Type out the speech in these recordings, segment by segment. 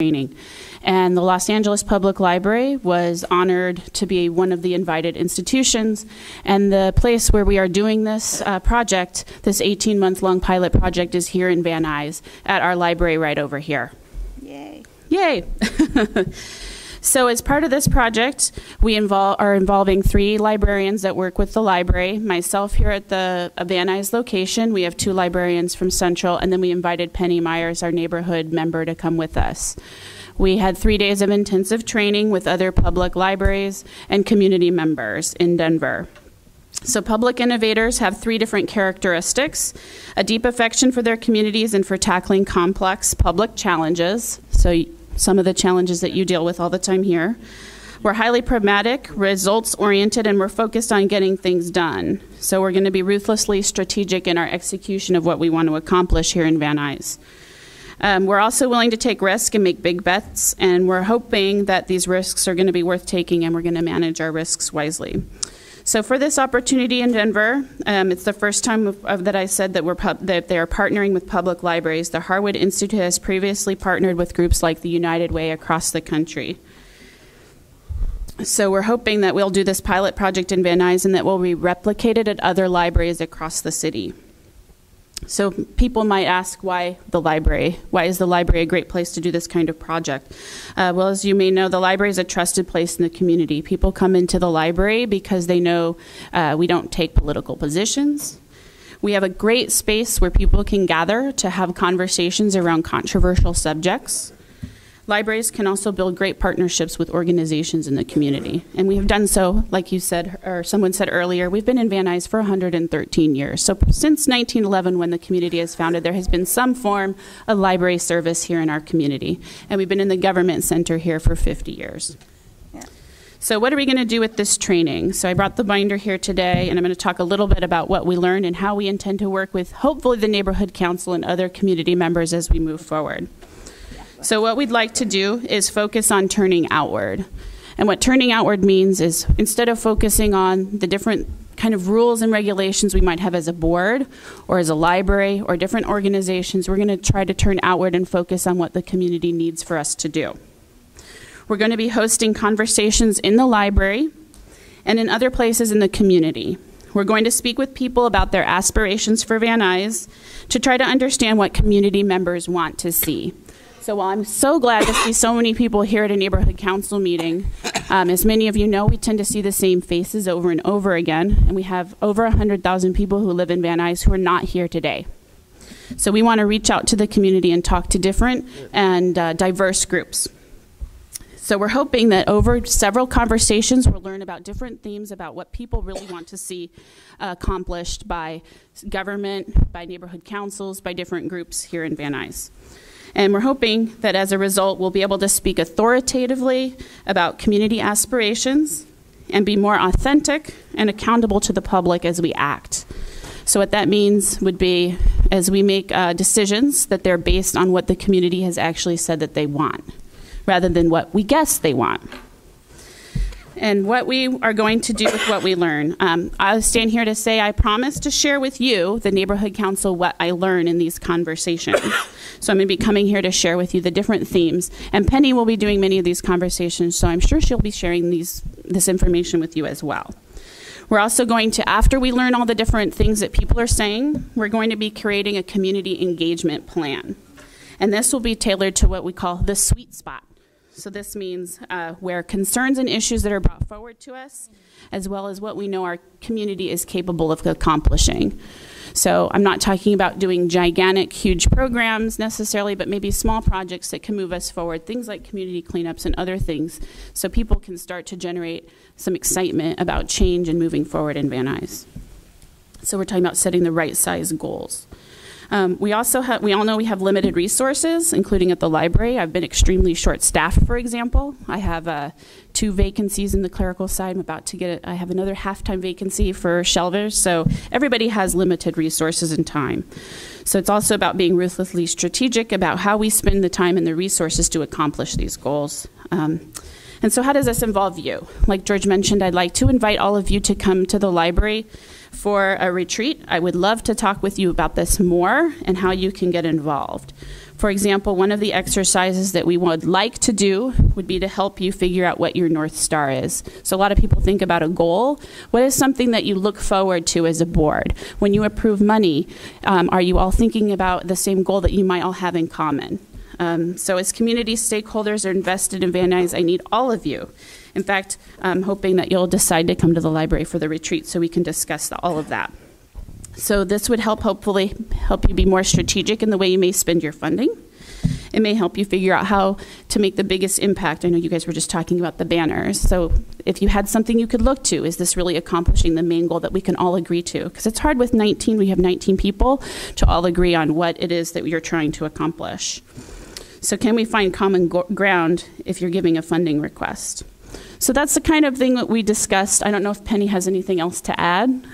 training. And the Los Angeles Public Library was honored to be one of the invited institutions. And the place where we are doing this project, this 18-month-long pilot project, is here in Van Nuys at our library right over here. Yay. Yay. So as part of this project, we are involving 3 librarians that work with the library. Myself here at the Van Nuys location. We have 2 librarians from Central, and then we invited Penny Myers, our neighborhood member, to come with us. We had 3 days of intensive training with other public libraries and community members in Denver. So public innovators have 3 different characteristics: a deep affection for their communities and for tackling complex public challenges. So some of the challenges that you deal with all the time here. We're highly pragmatic, results-oriented, and we're focused on getting things done. So we're going to be ruthlessly strategic in our execution of what we want to accomplish here in Van Nuys. We're also willing to take risks and make big bets, and we're hoping that these risks are going to be worth taking, and we're going to manage our risks wisely. So for this opportunity in Denver, it's the first time that I said that they are partnering with public libraries. The Harwood Institute has previously partnered with groups like the United Way across the country. So we're hoping that we'll do this pilot project in Van Nuys and that will be replicated at other libraries across the city. So people might ask, why the library? Why is the library a great place to do this kind of project? Well, as you may know, the library is a trusted place in the community. People come into the library because they know we don't take political positions. We have a great space where people can gather to have conversations around controversial subjects. Libraries can also build great partnerships with organizations in the community. And we have done so, like you said, or someone said earlier, we've been in Van Nuys for 113 years. So since 1911, when the community is founded, there has been some form of library service here in our community. And we've been in the government center here for 50 years. Yeah. So what are we going to do with this training? So I brought the binder here today, and I'm going to talk a little bit about what we learned and how we intend to work with, hopefully, the neighborhood council and other community members as we move forward. So what we'd like to do is focus on turning outward. And what turning outward means is, instead of focusing on the different kind of rules and regulations we might have as a board or as a library or different organizations, we're going to try to turn outward and focus on what the community needs for us to do. We're going to be hosting conversations in the library and in other places in the community. We're going to speak with people about their aspirations for Van Nuys to try to understand what community members want to see. So while I'm so glad to see so many people here at a neighborhood council meeting, as many of you know, we tend to see the same faces over and over again, and we have over 100,000 people who live in Van Nuys who are not here today. So we want to reach out to the community and talk to different and diverse groups. So we're hoping that over several conversations, we'll learn about different themes about what people really want to see accomplished by government, by neighborhood councils, by different groups here in Van Nuys. And we're hoping that as a result, we'll be able to speak authoritatively about community aspirations and be more authentic and accountable to the public as we act. So what that means would be, as we make decisions, that they're based on what the community has actually said that they want, rather than what we guess they want. And what we are going to do with what we learn. I stand here to say I promise to share with you, the neighborhood council, what I learn in these conversations. So I'm going to be coming here to share with you the different themes. And Penny will be doing many of these conversations, so I'm sure she'll be sharing this information with you as well. We're also going to, after we learn all the different things that people are saying, we're going to be creating a community engagement plan. And this will be tailored to what we call the sweet spot. So this means where concerns and issues that are brought forward to us, as well as what we know our community is capable of accomplishing. So I'm not talking about doing gigantic, huge programs necessarily, but maybe small projects that can move us forward, things like community cleanups and other things, so people can start to generate some excitement about change and moving forward in Van Nuys. So we're talking about setting the right size goals. We all know we have limited resources, including at the library. I've been extremely short-staffed, for example. I have 2 vacancies in the clerical side. I'm about to get I have another half-time vacancy for shelvers. So everybody has limited resources and time. So it's also about being ruthlessly strategic about how we spend the time and the resources to accomplish these goals. And so how does this involve you? Like George mentioned, I'd like to invite all of you to come to the library for a retreat. I would love to talk with you about this more and how you can get involved. For example, one of the exercises that we would like to do would be to help you figure out what your North Star is. So a lot of people think about a goal. What is something that you look forward to as a board? When you approve money, are you all thinking about the same goal that you might all have in common? So as community stakeholders are invested in Van Nuys, I need all of you. In fact, I'm hoping that you'll decide to come to the library for the retreat so we can discuss all of that. So this would hopefully help you be more strategic in the way you may spend your funding. It may help you figure out how to make the biggest impact. I know you guys were just talking about the banners. So if you had something you could look to, is this really accomplishing the main goal that we can all agree to? Because it's hard with 19, we have 19 people to all agree on what it is that you're trying to accomplish. So can we find common ground if you're giving a funding request? So that's the kind of thing that we discussed. I don't know if Penny has anything else to add.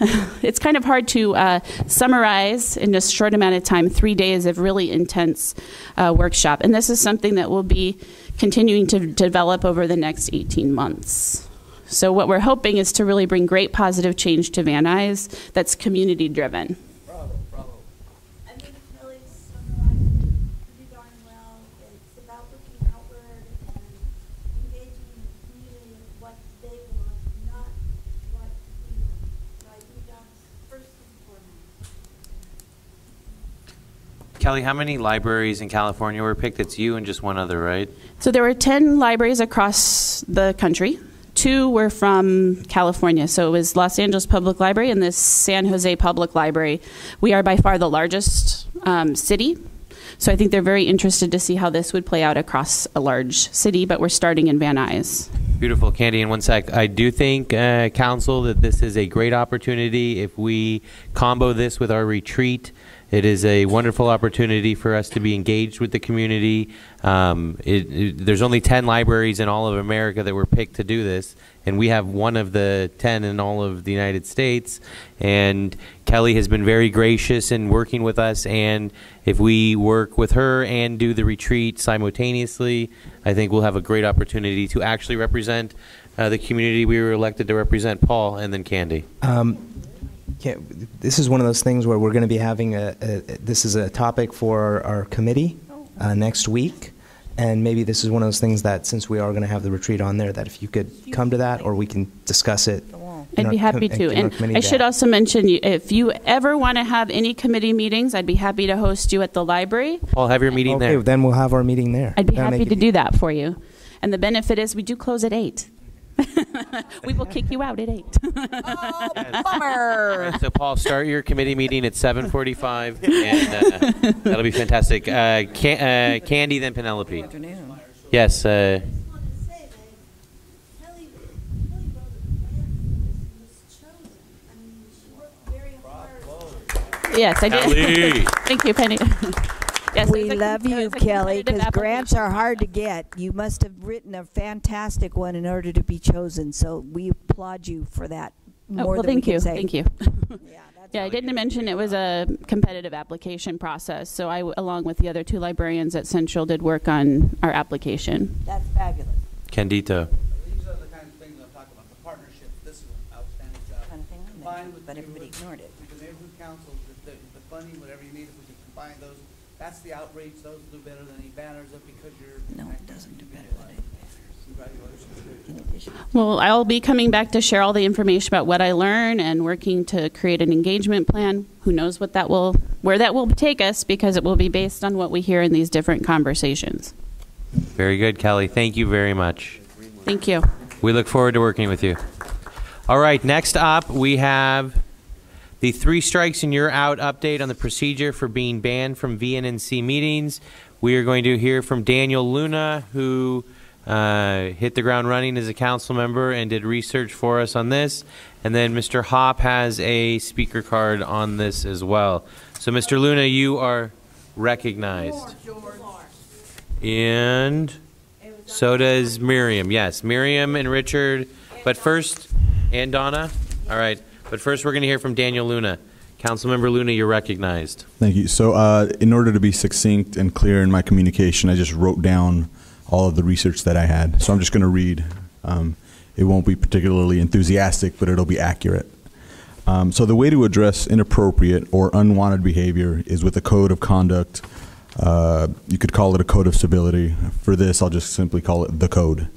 It's kind of hard to summarize in a short amount of time 3 days of really intense workshop. And this is something that we'll be continuing to develop over the next 18 months. So what we're hoping is to really bring great positive change to Van Nuys that's community driven. Bravo, bravo. I think Kelly summarized it pretty darn well. It's about looking outward and engaging in the community of what they want, not what we want. So I think that's first and foremost. Kelly, how many libraries in California were picked? It's you and just one other, right? So there were 10 libraries across the country. 2 were from California. So it was Los Angeles Public Library and the San Jose Public Library. We are by far the largest city. So I think they're very interested to see how this would play out across a large city, but we're starting in Van Nuys. Beautiful. Candy, in one sec. I do think, Council, that this is a great opportunity. If we combo this with our retreat, it is a wonderful opportunity for us to be engaged with the community. There's only 10 libraries in all of America that were picked to do this, and we have one of the 10 in all of the United States. And Kelly has been very gracious in working with us, and if we work with her and do the retreat simultaneously, I think we'll have a great opportunity to actually represent the community we were elected to represent. Paul, and then Candy. Yeah, this is one of those things where we're going to be having this is a topic for our committee next week, and maybe this is one of those things that, since we are going to have the retreat on there, that if you could come to that, or we can discuss it. I'd be happy to. And I should also mention, if you ever want to have any committee meetings, I'd be happy to host you at the library. Paul, have your meeting there. Okay, then we'll have our meeting there. I'd be happy to do that for you. And the benefit is we do close at 8. We will kick you out at 8. Oh, bummer. All right, so Paul, start your committee meeting at 7:45, and that'll be fantastic. Candy, then Penelope. Afternoon. Yes. I just wanted to say that Kelly really wrote a plan for this and was chosen. I mean, she worked very hard. Yes, I did. Kelly. Thank you, Penny. Yes, We it was love it you, was a Kelly, competitive because grants application. are hard to get. You must have written a fantastic one in order to be chosen, so we applaud you for that more well, than we thank can you. say. Thank you. Yeah, that's Yeah, I didn't mention it was a competitive application process. So I, along with the other 2 librarians at Central, did work on our application. That's fabulous. Candito. These are the kind of things I'm talking about, the partnerships. This is an outstanding job. Kind of thing I Combined mentioned, with but the everybody ignored it. With the neighborhood council, the funding, whatever you need, if we can combine those, that's the outreach. Those do better than any banners up because you're. No, it doesn't do better than it. Congratulations. In addition. Well, I'll be coming back to share all the information about what I learned and working to create an engagement plan. Who knows what where that will take us, because it will be based on what we hear in these different conversations. Very good, Kelly. Thank you very much. Thank you. We look forward to working with you. All right, next up, we have the 3 strikes and you're out update on the procedure for being banned from VNNC meetings. We are going to hear from Daniel Luna, who hit the ground running as a council member and did research for us on this. And then Mr. Hopp has a speaker card on this as well. So, Mr. Luna, you are recognized. And so does Miriam. Yes, Miriam and Richard. But first, and Donna. All right. But first, we're going to hear from Daniel Luna. Councilmember Luna, you're recognized. Thank you. So in order to be succinct and clear in my communication, I just wrote down all of the research that I had. So I'm just going to read. It won't be particularly enthusiastic, but it'll be accurate. So the way to address inappropriate or unwanted behavior is with a code of conduct You could call it a code of civility. For this, I'll just simply call it the code.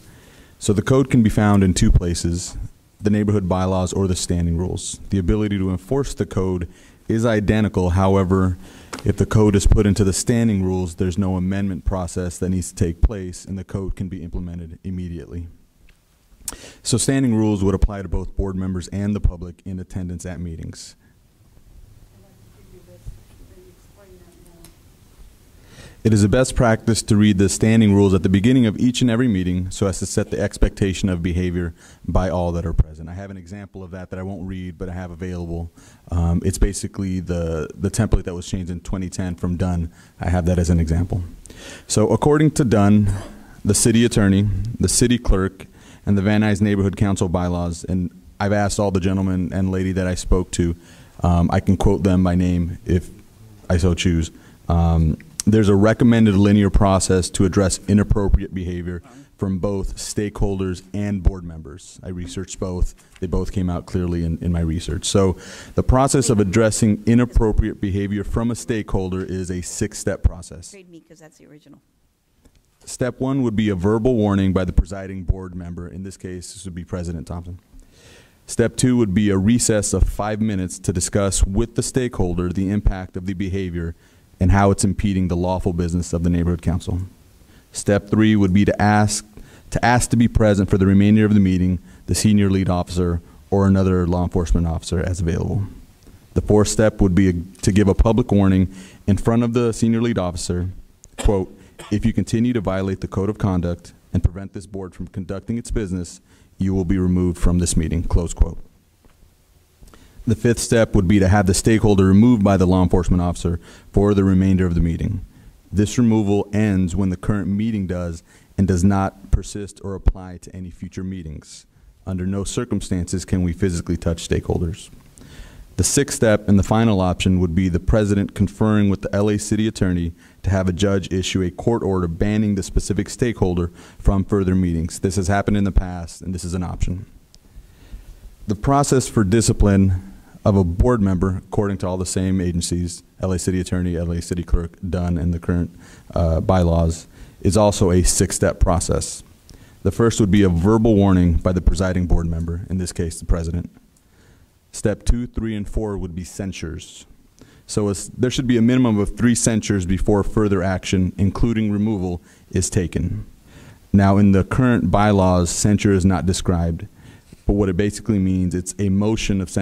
So the code can be found in two places: the neighborhood bylaws or the standing rules. The ability to enforce the code is identical. However, if the code is put into the standing rules, there's no amendment process that needs to take place, and the code can be implemented immediately. So standing rules would apply to both board members and the public in attendance at meetings. It is a best practice to read the standing rules at the beginning of each and every meeting so as to set the expectation of behavior by all that are present. I have an example of that I won't read, but I have available. It's basically the template that was changed in 2010 from Dunn. I have that as an example. So according to Dunn, the city attorney, the city clerk, and the Van Nuys Neighborhood Council bylaws, and I've asked all the gentlemen and lady that I spoke to, I can quote them by name if I so choose. There's a recommended linear process to address inappropriate behavior from both stakeholders and board members. I researched both. They both came out clearly in my research. So the process of addressing inappropriate behavior from a stakeholder is a 6-step process. Trade me, because that's the original. Step 1 would be a verbal warning by the presiding board member. In this case, this would be President Thompson. Step 2 would be a recess of 5 minutes to discuss with the stakeholder the impact of the behavior and how it's impeding the lawful business of the neighborhood council. Step 3 would be to ask to be present for the remainder of the meeting, the senior lead officer or another law enforcement officer as available. The 4th step would be to give a public warning in front of the senior lead officer, quote, "If you continue to violate the code of conduct and prevent this board from conducting its business, you will be removed from this meeting," close quote. The 5th step would be to have the stakeholder removed by the law enforcement officer for the remainder of the meeting. This removal ends when the current meeting does and does not persist or apply to any future meetings. Under no circumstances can we physically touch stakeholders. The 6th step and the final option would be the president conferring with the LA City Attorney to have a judge issue a court order banning the specific stakeholder from further meetings. This has happened in the past, and this is an option. The process for discipline of a board member, according to all the same agencies, LA City Attorney, LA City Clerk, Dunn, and the current bylaws, is also a 6-step process. The first would be a verbal warning by the presiding board member, in this case, the president. Step 2, 3, and 4 would be censures. So there should be a minimum of 3 censures before further action, including removal, is taken. Now, in the current bylaws, censure is not described, but what it basically means, it's a motion of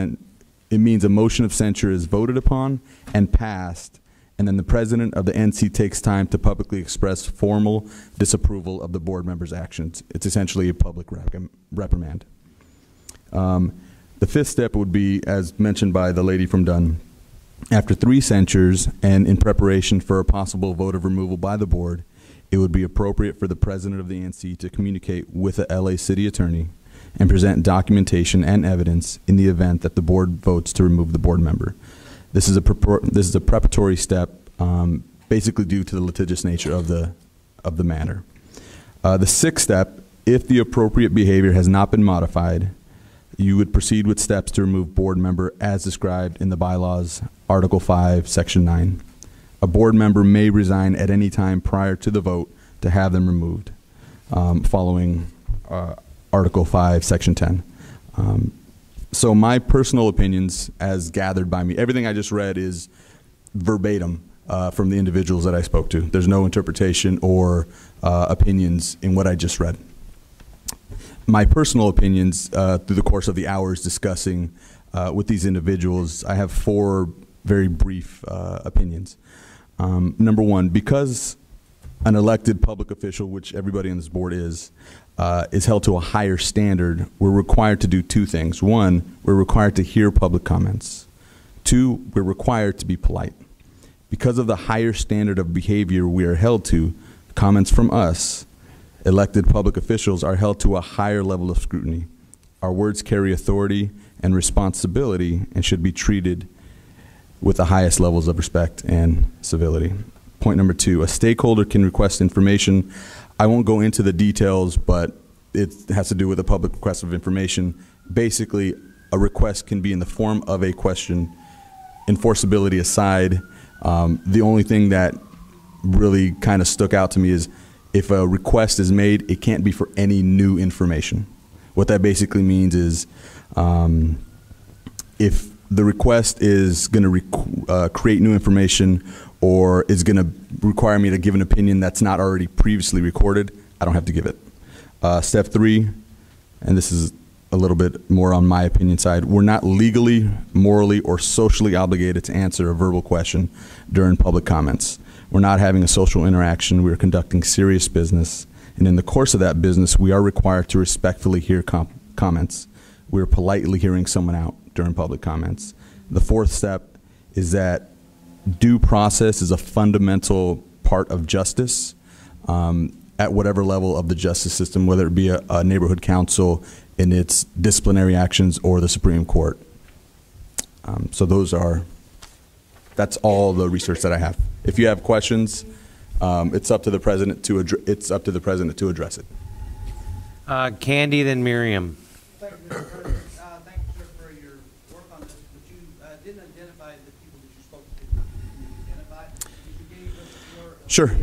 it means a motion of censure is voted upon and passed, and then the president of the NC takes time to publicly express formal disapproval of the board member's actions. It's essentially a public reprimand. The 5th step would be, as mentioned by the lady from Dunn, after 3 censures and in preparation for a possible vote of removal by the board, it would be appropriate for the president of the NC to communicate with the LA City Attorney and present documentation and evidence in the event that the board votes to remove the board member. This is a preparatory step, basically due to the litigious nature of the matter. The 6th step, if the appropriate behavior has not been modified, you would proceed with steps to remove board member as described in the bylaws, Article 5, Section 9. A board member may resign at any time prior to the vote to have them removed, following Article 5, Section 10. So my personal opinions as gathered by me, everything I just read is verbatim from the individuals that I spoke to. There's no interpretation or opinions in what I just read. My personal opinions through the course of the hours discussing with these individuals, I have 4 very brief opinions. Number 1, because an elected public official, which everybody on this board is held to a higher standard, we're required to do 2 things. 1, we're required to hear public comments. 2, we're required to be polite. Because of the higher standard of behavior we are held to, comments from us, elected public officials, are held to a higher level of scrutiny. Our words carry authority and responsibility and should be treated with the highest levels of respect and civility. Point number 2, a stakeholder can request information. I won't go into the details, but it has to do with a public request of information. Basically, a request can be in the form of a question. Enforceability aside, the only thing that really kind of stuck out to me is if a request is made, it can't be for any new information. What that basically means is if the request is going to create new information or is going to require me to give an opinion that's not already previously recorded, I don't have to give it. Step 3, and this is a little bit more on my opinion side, we're not legally, morally, or socially obligated to answer a verbal question during public comments. We're not having a social interaction. We're conducting serious business. And in the course of that business, we are required to respectfully hear comments. We're politely hearing someone out during public comments. The 4th step is that due process is a fundamental part of justice at whatever level of the justice system, whether it be a neighborhood council in its disciplinary actions or the Supreme Court. So that's all the research that I have. If you have questions, it's up to the president to address it. Candy, then Miriam. Thank you, Mr. President. Thank you, sir, for your work on this, but you didn't identify the people that you spoke to. Can you identify? You gave us your Sure.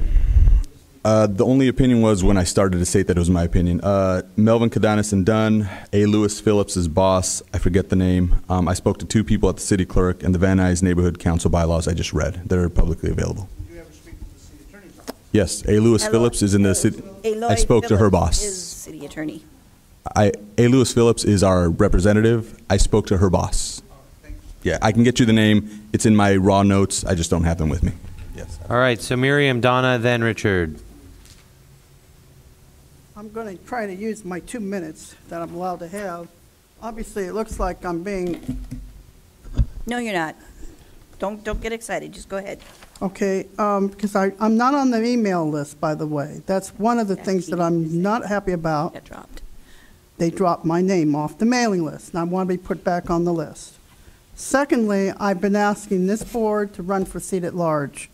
The only opinion was when I started to state that it was my opinion. Melvin Kadanis and Dunn, A. Lewis Phillips' boss, I forget the name. I spoke to 2 people at the city clerk, and the Van Nuys Neighborhood Council bylaws I just read. They're publicly available. Did you ever speak to the city attorney's office? Yes, A. Lewis Phillips is in the city. I spoke to her boss. Is city attorney. A. Lewis Phillips is our representative. I spoke to her boss. Yeah, I can get you the name. It's in my raw notes. I just don't have them with me. Yes. All right, so Miriam, Donna, then Richard. I'm going to try to use my 2 minutes that I'm allowed to have. Obviously, it looks like I'm being, No, you're not. Don't get excited. Just go ahead. okay, because I'm not on the email list, by the way. That's one of the things that I'm not happy about. Got dropped. They dropped my name off the mailing list, and I want to be put back on the list. Secondly, I've been asking this board to run for seat at large.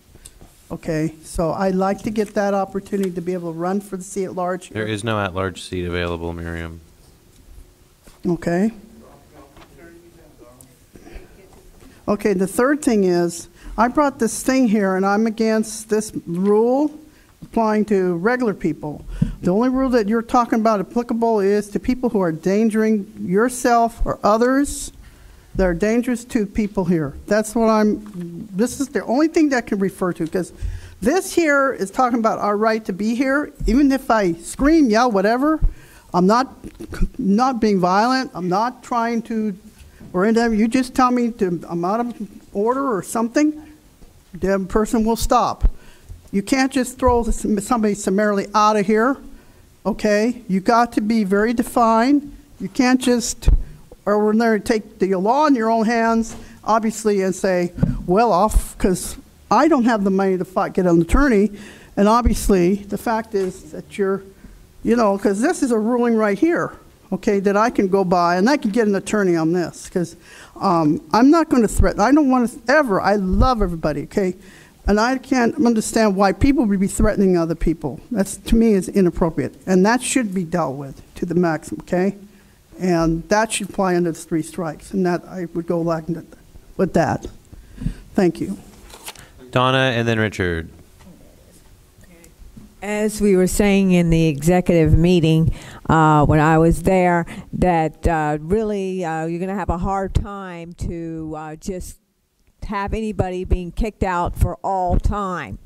Okay, so I'd like to get that opportunity to be able to run for the seat at large. There is no at-large seat available, Miriam. Okay. Okay, the third thing is, I brought this thing here, and I'm against this rule applying to regular people. The only rule that you're talking about applicable is to people who are endangering yourself or others. That are dangerous to people here. That's what this is the only thing that I can refer to, because this here is talking about our right to be here. Even if I scream, yell, whatever, I'm not being violent. I'm not trying to, or anything. You just tell me I'm out of order or something, the person will stop. You can't just throw somebody summarily out of here, okay? You got to be very defined. You can't just, or we're there to take the law in your own hands, obviously, and say, well, because I don't have the money to get an attorney, and obviously the fact is that you're, because this is a ruling right here, okay, that I can go by, and I can get an attorney on this, because I'm not going to threaten. I don't want to ever. I love everybody, okay, and I can't understand why people would be threatening other people. That's, to me, is inappropriate, and that should be dealt with to the maximum, okay? And that should apply under the 3 strikes, and that I would go like with that. Thank you. Donna, and then Richard. As we were saying in the executive meeting when I was there, that really you're going to have a hard time to just have anybody being kicked out for all time.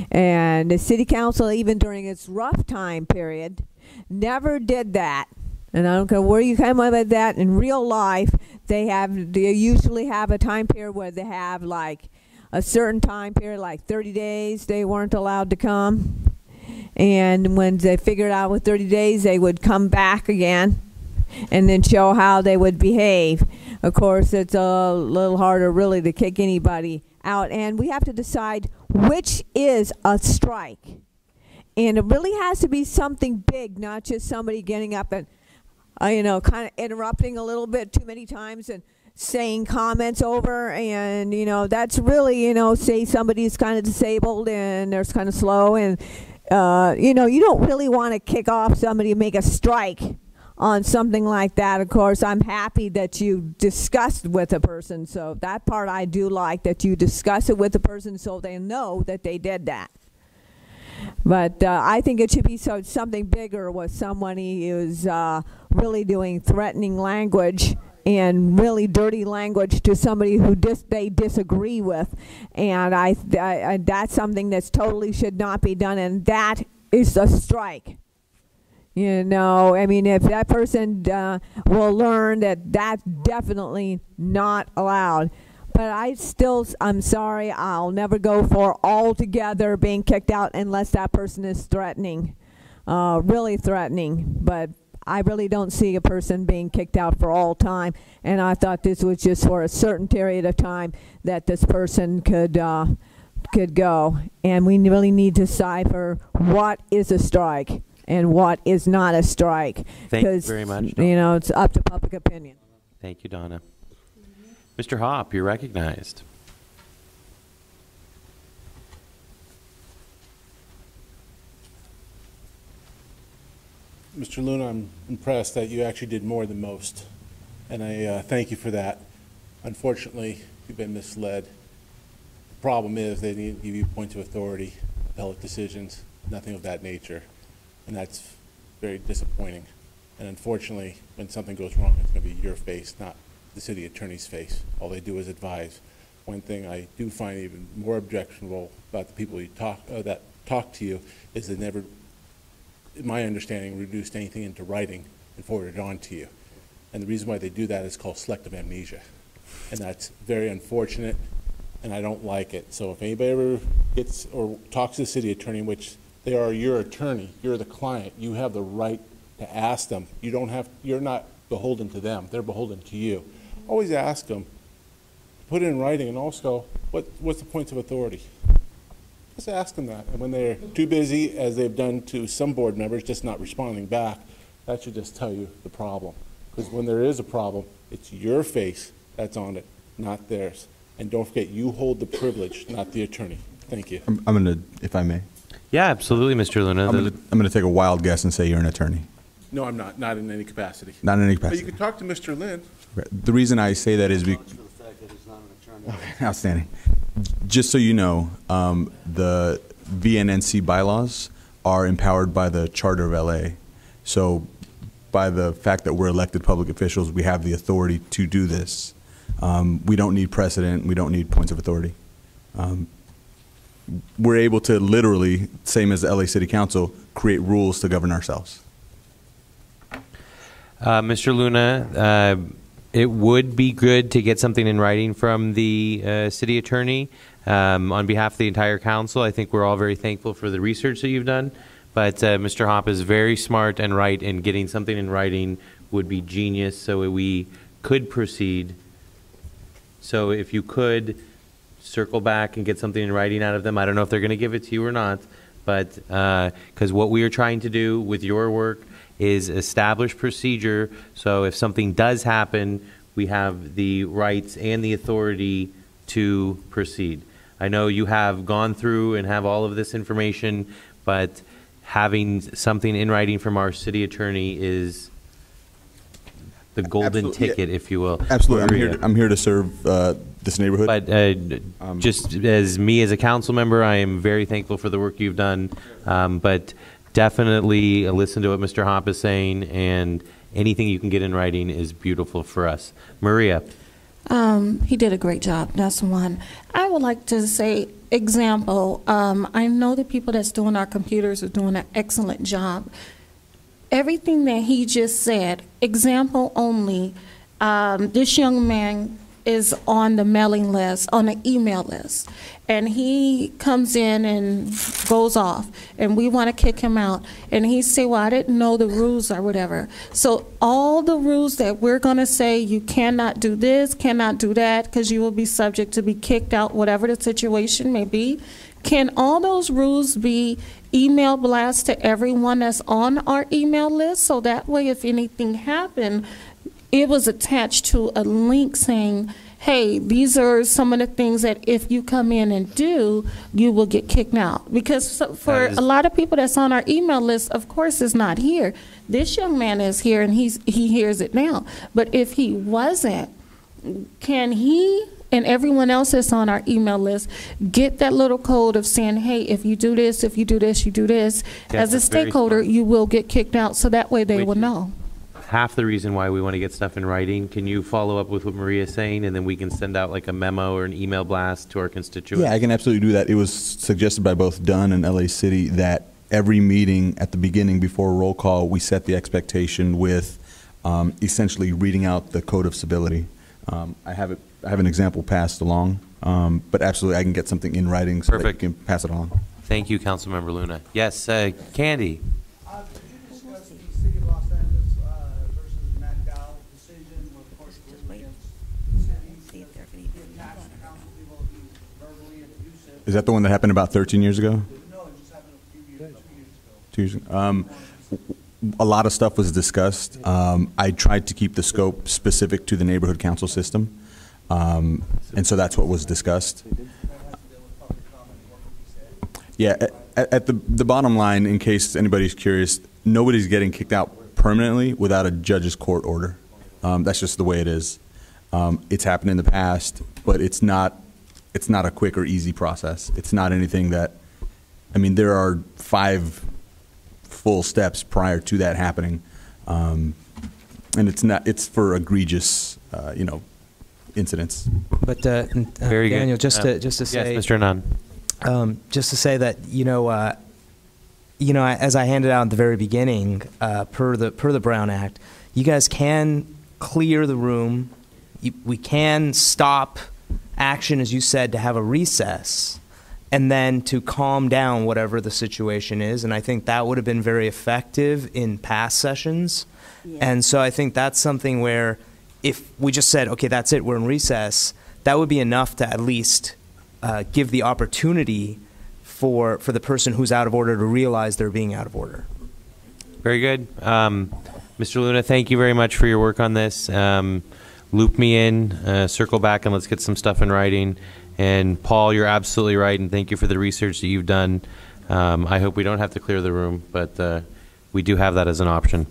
And the city council, even during its rough time period, never did that. And I don't care where you come up with that. In real life, they usually have a time period where they have like a certain time period, like 30 days, they weren't allowed to come. And when they figured out with 30 days, they would come back again and then show how they would behave. Of course, it's a little harder really to kick anybody out. And we have to decide which is a strike. And it really has to be something big, not just somebody getting up and kind of interrupting a little bit too many times and saying comments over, and that's really, say somebody's kind of disabled and they're kind of slow, and you don't really want to kick off somebody and make a strike on something like that. Of course, I'm happy that you discussed with a person, so that part I do like, that you discuss it with the person so they know that they did that. But I think it should be something bigger with someone who is really doing threatening language and really dirty language to somebody who they disagree with. And I that's something that's totally should not be done, and that is a strike. You know, I mean, if that person will learn that that's definitely not allowed. But I'm sorry, I'll never go for altogether being kicked out unless that person is threatening, really threatening. But I really don't see a person being kicked out for all time. And I thought this was just for a certain period of time that this person could go. And we really need to decipher what is a strike and what is not a strike. Thank you very much, Donna. You know, it's up to public opinion. Thank you, Donna. Mr. Hopp, you're recognized. Mr. Luna, I'm impressed that you actually did more than most, and I thank you for that. Unfortunately, you've been misled. The problem is they didn't give you points of authority, appellate decisions, nothing of that nature, and that's very disappointing. And unfortunately, when something goes wrong, it's going to be your face, not the city attorney's face. All they do is advise. One thing I do find even more objectionable about the people you that talk to you is they never, in my understanding, reduced anything into writing and forwarded it on to you. And the reason why they do that is called selective amnesia. And that's very unfortunate, and I don't like it. So if anybody ever gets or talks to the city attorney, which they are your attorney, you're the client, you have the right to ask them. You're not beholden to them, they're beholden to you. Always ask them, put it in writing, and also, what's the points of authority? Just ask them that. And when they're too busy, as they've done to some board members, just not responding back, that should just tell you the problem. Because when there is a problem, it's your face that's on it, not theirs. And don't forget, you hold the privilege, not the attorney. Thank you. I'm going to, if I may. Yeah, absolutely, Mr. Luna. I'm going to take a wild guess and say you're an attorney. No, I'm not. Not in any capacity. Not in any But capacity. you can talk to Mr. Lynn. The reason I say that is because outstanding. Just so you know, the VNNC bylaws are empowered by the Charter of LA. So by the fact that we're elected public officials, we have the authority to do this. We don't need precedent. We don't need points of authority. We're able to literally, same as the LA City Council, create rules to govern ourselves. Mr. Luna, it would be good to get something in writing from the city attorney on behalf of the entire council. I think we're all very thankful for the research that you've done, but Mr. Hopp is very smart and right, and getting something in writing would be genius so we could proceed. So if you could circle back and get something in writing out of them, I don't know if they're going to give it to you or not, but because what we are trying to do with your work is establish procedure, so if something does happen, we have the rights and the authority to proceed. I know you have gone through and have all of this information, but having something in writing from our city attorney is the golden ticket, if you will. Absolutely. I'm here to serve this neighborhood. But just as me as a council member, I am very thankful for the work you've done, but definitely listen to what Mr. Hopp is saying, and anything you can get in writing is beautiful for us. Maria. He did a great job. That's one. I would like to say, example, I know the people that's doing our computers are doing an excellent job. Everything that he just said, example only, this young man is on the mailing list, on the email list, and he comes in and goes off, and we want to kick him out, and he say, well, I didn't know the rules or whatever. So all the rules that we're going to say, you cannot do this, cannot do that, because you will be subject to be kicked out, whatever the situation may be, can all those rules be email blast to everyone that's on our email list, so that way if anything happened, it was attached to a link saying, hey, these are some of the things that if you come in and do, you will get kicked out. Because for a lot of people that's on our email list, of course, is not here. This young man is here, and he hears it now. But if he wasn't, can he and everyone else that's on our email list get that little code of saying, hey, if you do this, if you do this, you do this. Yes, As a that's very stakeholder, smart. you will get kicked out, so that way they Which will is know. Half the reason why we want to get stuff in writing. Can you follow up with what Maria's saying, and then we can send out like a memo or an email blast to our constituents? Yeah, I can absolutely do that. It was suggested by both Dunn and LA City that every meeting at the beginning before roll call, we set the expectation with essentially reading out the code of civility. I have an example passed along, but absolutely I can get something in writing so Perfect. that you can pass it along. Thank you, Councilmember Luna. Yes, Candy. Could you discuss the City of Los Angeles versus Matt Dow decision where the court ruled against the city? He attacked the council people, he verbally and abusive. Is that the one that happened about 13 years ago? No, it just happened a few years, 2 years ago. 2 years ago? A lot of stuff was discussed. I tried to keep the scope specific to the neighborhood council system, and so that's what was discussed. Yeah, at the bottom line, in case anybody's curious, nobody's getting kicked out permanently without a judge's court order. That's just the way it is. It's happened in the past, but it's not a quick or easy process. It's not anything that, I mean, there are 5 full steps prior to that happening, and it's for egregious, incidents. But Very good. Daniel, just to say, yes, Mr. Nunn. Just to say that as I handed out at the very beginning, per the Brown Act, you guys can clear the room. We can stop action, as you said, to have a recess, and then to calm down whatever the situation is. And I think that would have been very effective in past sessions. Yeah. And so I think that's something where if we just said, okay, that's it, we're in recess, that would be enough to at least give the opportunity for the person who's out of order to realize they're being out of order. Very good. Mr. Luna, thank you very much for your work on this. Loop me in, circle back, and let's get some stuff in writing. And Paul, you're absolutely right, and thank you for the research that you've done. I hope we don't have to clear the room, but we do have that as an option.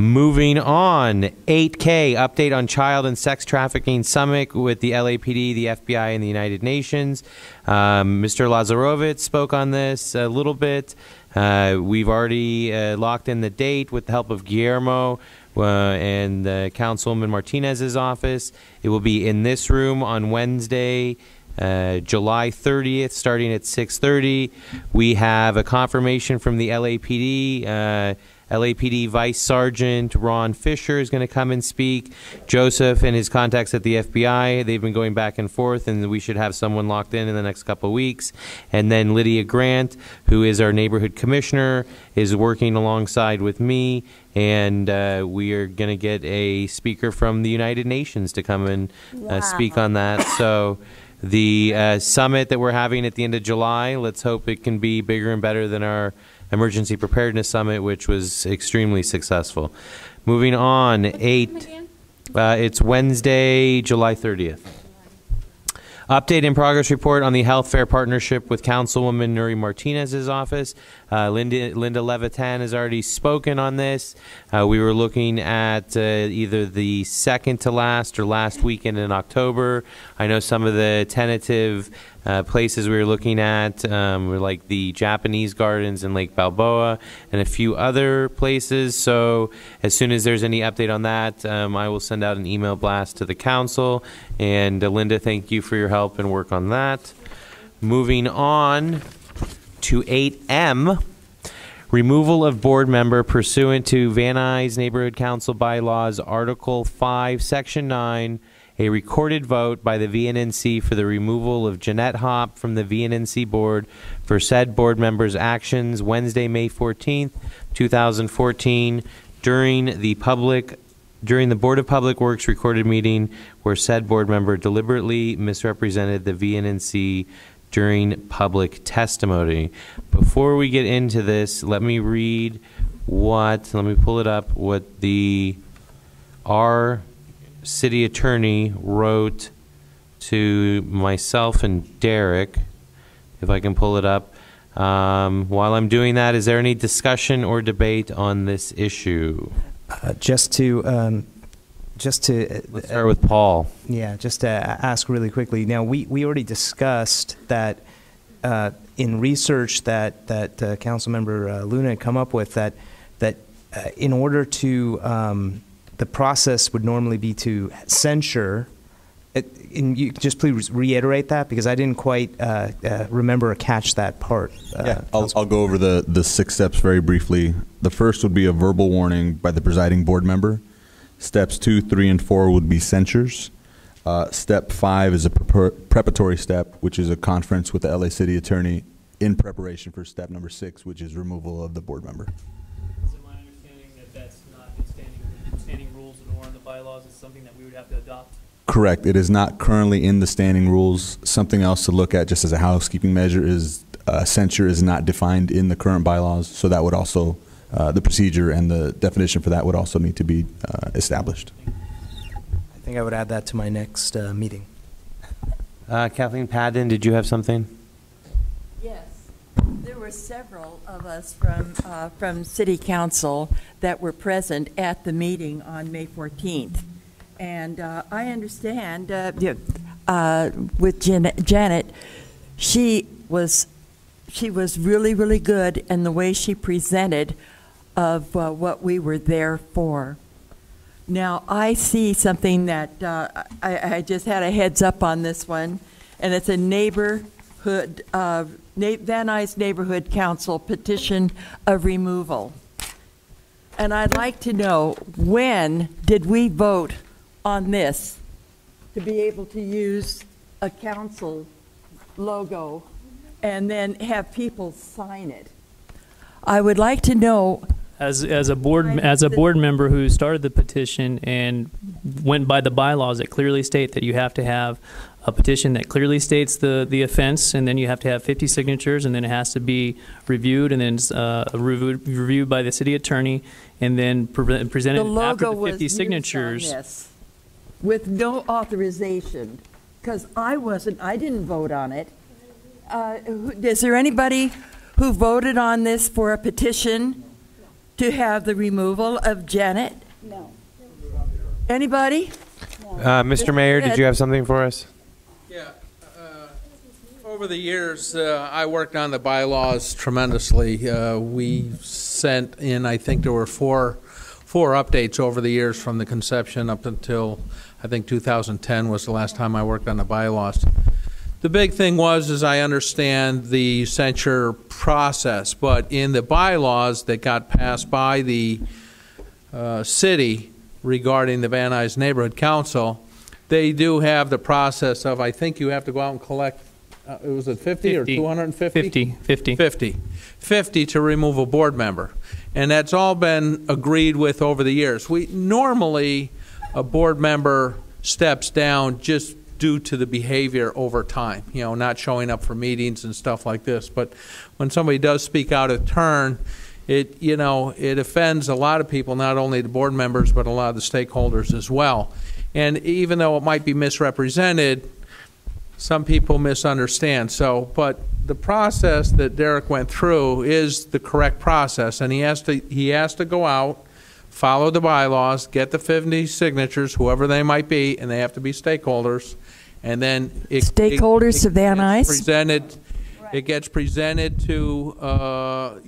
Moving on, 8K, update on child and sex trafficking summit with the LAPD, the FBI, and the United Nations. Mr. Lazarovitz spoke on this a little bit. We've already locked in the date with the help of Guillermo and Councilwoman Martinez's office. It will be in this room on Wednesday, July 30th, starting at 6:30. We have a confirmation from the LAPD. LAPD Vice Sergeant Ron Fisher is going to come and speak. Joseph and his contacts at the FBI, they've been going back and forth, and we should have someone locked in the next couple of weeks. And then Lydia Grant, who is our neighborhood commissioner, is working alongside with me, and we are going to get a speaker from the United Nations to come and speak on that. So the summit that we're having at the end of July, let's hope it can be bigger and better than our Emergency Preparedness Summit, which was extremely successful. Moving on, it's Wednesday, July 30th. Update and progress report on the Health Fair partnership with Councilwoman Nuri Martinez's office. Linda Levitan has already spoken on this. We were looking at either the second to last or last weekend in October. I know some of the tentative places we were looking at were like the Japanese Gardens in Lake Balboa and a few other places. So as soon as there's any update on that, I will send out an email blast to the council. And Linda, thank you for your help and work on that. Moving on to 8M, removal of board member pursuant to Van Nuys Neighborhood Council Bylaws, Article 5, Section 9, a recorded vote by the VNNC for the removal of Jeanette Hopp from the VNNC board for said board member's actions Wednesday, May 14th, 2014, during the Board of Public Works recorded meeting where said board member deliberately misrepresented the VNNC during public testimony. Before we get into this, let me pull it up, what our city attorney wrote to myself and Derek, if I can pull it up. While I'm doing that, is there any discussion or debate on this issue? Just to just to Let's start with Paul. Yeah, just to ask really quickly. Now, we already discussed that in research that Councilmember Luna had come up with, that in order to the process would normally be to censure. And you just please reiterate that, because I didn't quite remember or catch that part. Yeah, I'll go over the 6 steps very briefly. The first would be a verbal warning by the presiding board member. Steps 2, 3, and 4 would be censures. Step 5 is a preparatory step, which is a conference with the LA City Attorney in preparation for step number 6, which is removal of the board member. Is it my understanding that that's not in standing rules and or in the bylaws? It's something that we would have to adopt? Correct. It is not currently in the standing rules. Something else to look at just as a housekeeping measure is censure is not defined in the current bylaws, so that would also, the procedure and the definition for that would also need to be established. I think I would add that to my next meeting. Kathleen Padden, did you have something? Yes. There were several of us from City Council that were present at the meeting on May 14th. And I understand with Janet, she was really, really good in the way she presented of what we were there for. Now, I see something that I just had a heads up on this one, and it's a neighborhood, Van Nuys Neighborhood Council petition of removal. And I'd like to know, when did we vote on this to be able to use a council logo and then have people sign it? I would like to know. As a board member who started the petition and went by the bylaws that clearly state that you have to have a petition that clearly states the offense, and then you have to have 50 signatures, and then it has to be reviewed, and then reviewed by the city attorney, and then presented after the 50 signatures. Yes, with no authorization, because I didn't vote on it. Is there anybody who voted on this for a petition to have the removal of Janet? No. Anybody? Mr. Mayor, did you have something for us? Yeah. Over the years, I worked on the bylaws tremendously. We sent in, I think there were four updates over the years from the conception up until, I think 2010 was the last time I worked on the bylaws. The big thing was, as I understand the censure process, but in the bylaws that got passed by the city regarding the Van Nuys Neighborhood Council, they do have the process of, I think you have to go out and collect, was it 50 or 250? 50 to remove a board member. And that's all been agreed with over the years. Normally, a board member steps down just due to the behavior over time, not showing up for meetings and stuff like this. But when somebody does speak out of turn, it offends a lot of people, not only the board members, but a lot of the stakeholders as well. And even though it might be misrepresented, some people misunderstand. But the process that Derek went through is the correct process, and he has to go out, follow the bylaws, get the 50 signatures, whoever they might be, and they have to be stakeholders. And then stakeholders of Van Nuys. It gets presented to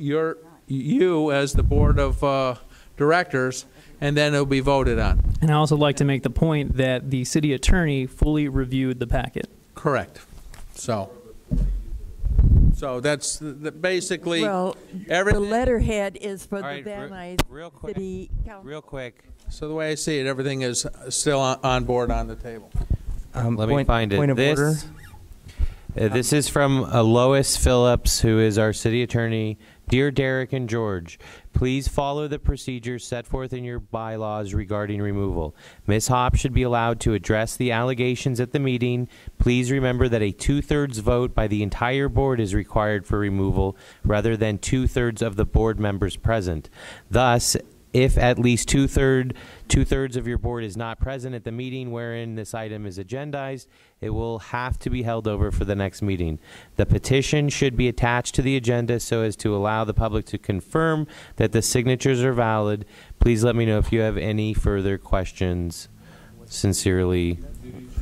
you as the board of directors, and then it'll be voted on. And I also like to make the point that the city attorney fully reviewed the packet. Correct. So that's basically everything. The letterhead is for the Van Nuys City Council. Real quick. So the way I see it, everything is still on board on the table. Let me find it. Point of order. This is from Lois Phillips, who is our city attorney. Dear Derek and George, please follow the procedures set forth in your bylaws regarding removal. Ms. Hopp should be allowed to address the allegations at the meeting. Please remember that a 2/3 vote by the entire board is required for removal, rather than 2/3 of the board members present. Thus, if at least two-thirds of your board is not present at the meeting wherein this item is agendized, it will have to be held over for the next meeting. The petition should be attached to the agenda so as to allow the public to confirm that the signatures are valid. Please let me know if you have any further questions Sincerely,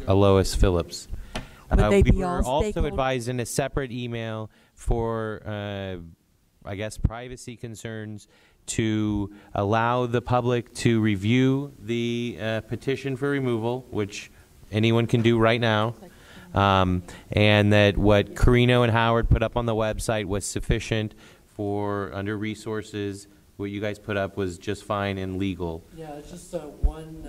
Alois Phillips. Would they we be were all also stakeholders? advised in a separate email for, I guess, privacy concerns to allow the public to review the petition for removal, which anyone can do right now, and that what Carino and Howard put up on the website was sufficient for, under resources, what you guys put up was just fine and legal. Yeah, it's just one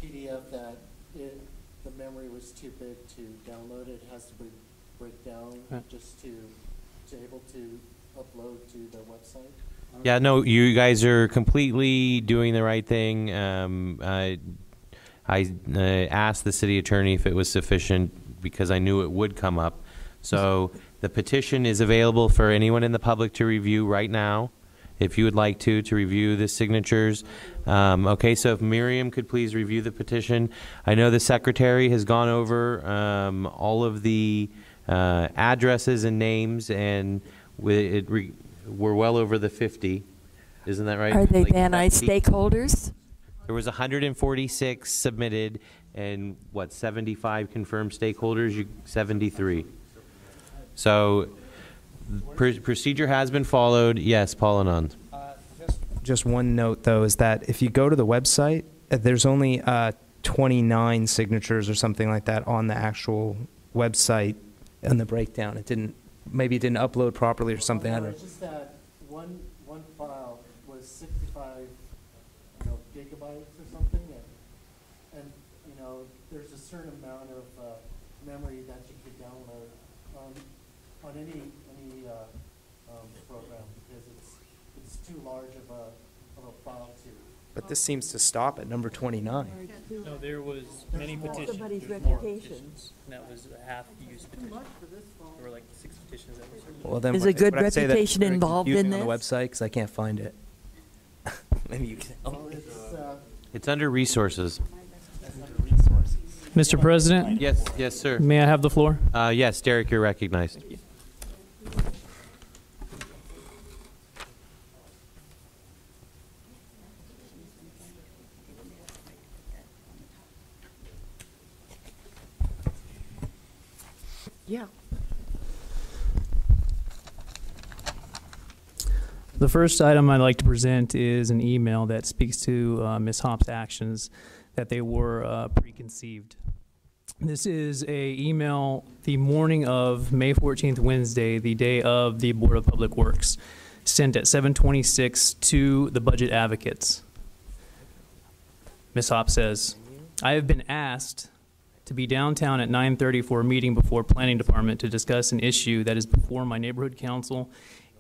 PDF that the memory was too big to download. It has to be break down just to able to upload to the website. Yeah, no, you guys are completely doing the right thing. I asked the city attorney if it was sufficient because I knew it would come up. So the petition is available for anyone in the public to review right now, if you would like to review the signatures. Okay, so if Miriam could please review the petition. I know the secretary has gone over all of the addresses and names, and we're well over the 50. Isn't that right? Are they Like Van Nuys stakeholders? There was 146 submitted, and what, 75 confirmed stakeholders? 73. So procedure has been followed. Yes, Paul Anand. Just one note, though, is that if you go to the website, there's only 29 signatures or something like that on the actual website and the breakdown. Maybe it didn't upload properly or something. I don't know. It's just that one file was 65 gigabytes or something, and there's a certain amount of memory that you could download on any program, because it's too large of a file to. But this seems to stop at number 29. No, there was many petitions. Somebody's There's more reputation. petitions. And that was a half-used petition. There were like 6 petitions that were submitted. Well, then Is a good would I say that's reputation very involved in confusing on the this? website because I can't find it. Maybe you can. It's under resources. Mr. President? Yes, sir. May I have the floor? Yes, Derek, you're recognized. Yeah. The first item I'd like to present is an email that speaks to Ms. Hopp's actions, that they were preconceived. This is a email the morning of May 14th, Wednesday, the day of the Board of Public Works, sent at 7:26 to the budget advocates. Ms. Hopp says, I have been asked to be downtown at 9:30 for a meeting before Planning Department to discuss an issue that is before my neighborhood council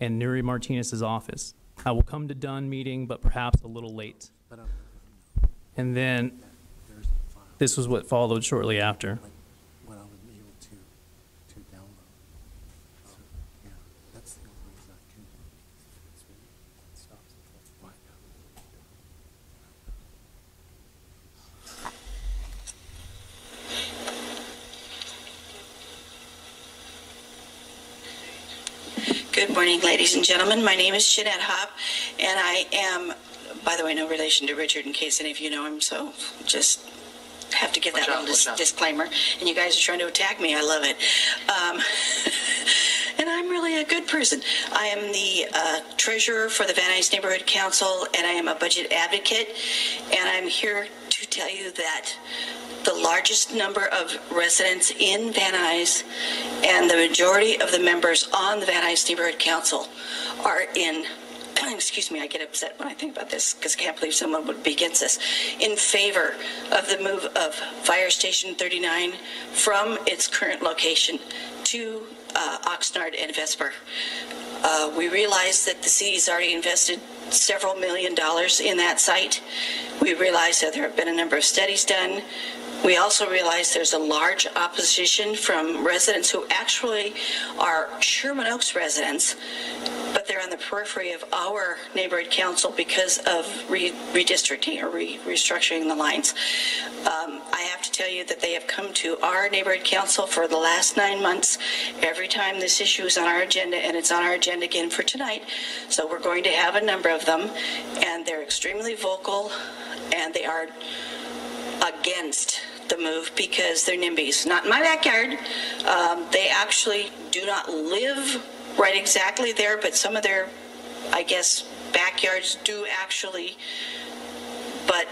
and Nuri Martinez's office. I will come to Dunn meeting, but perhaps a little late. And then this was what followed shortly after. What I was able to download. So, yeah, that's the only reason I can. It stops at 4. Good morning, ladies and gentlemen. My name is Jeanette Hopp, and I am, by the way, no relation to Richard, in case any of you know him, so just have to give that little disclaimer. And you guys are trying to attack me. I love it. And I'm really a good person. I am the treasurer for the Van Nuys Neighborhood Council, and I am a budget advocate, and I'm here to tell you that the largest number of residents in Van Nuys and the majority of the members on the Van Nuys Neighborhood Council are in, excuse me, I get upset when I think about this because I can't believe someone would be against this, in favor of the move of Fire Station 39 from its current location to Oxnard and Vesper. We realize that the city's already invested several $1 million in that site. We realize that there have been a number of studies done. We also realize there's a large opposition from residents who actually are Sherman Oaks residents, but they're on the periphery of our neighborhood council because of redistricting or restructuring the lines. I have to tell you that they have come to our neighborhood council for the last 9 months every time this issue is on our agenda, and it's on our agenda again for tonight. So we're going to have a number of them, and they're extremely vocal, and they are against the move because they're NIMBYs. Not in my backyard. They actually do not live right exactly there, but some of their, I guess, backyards do actually, but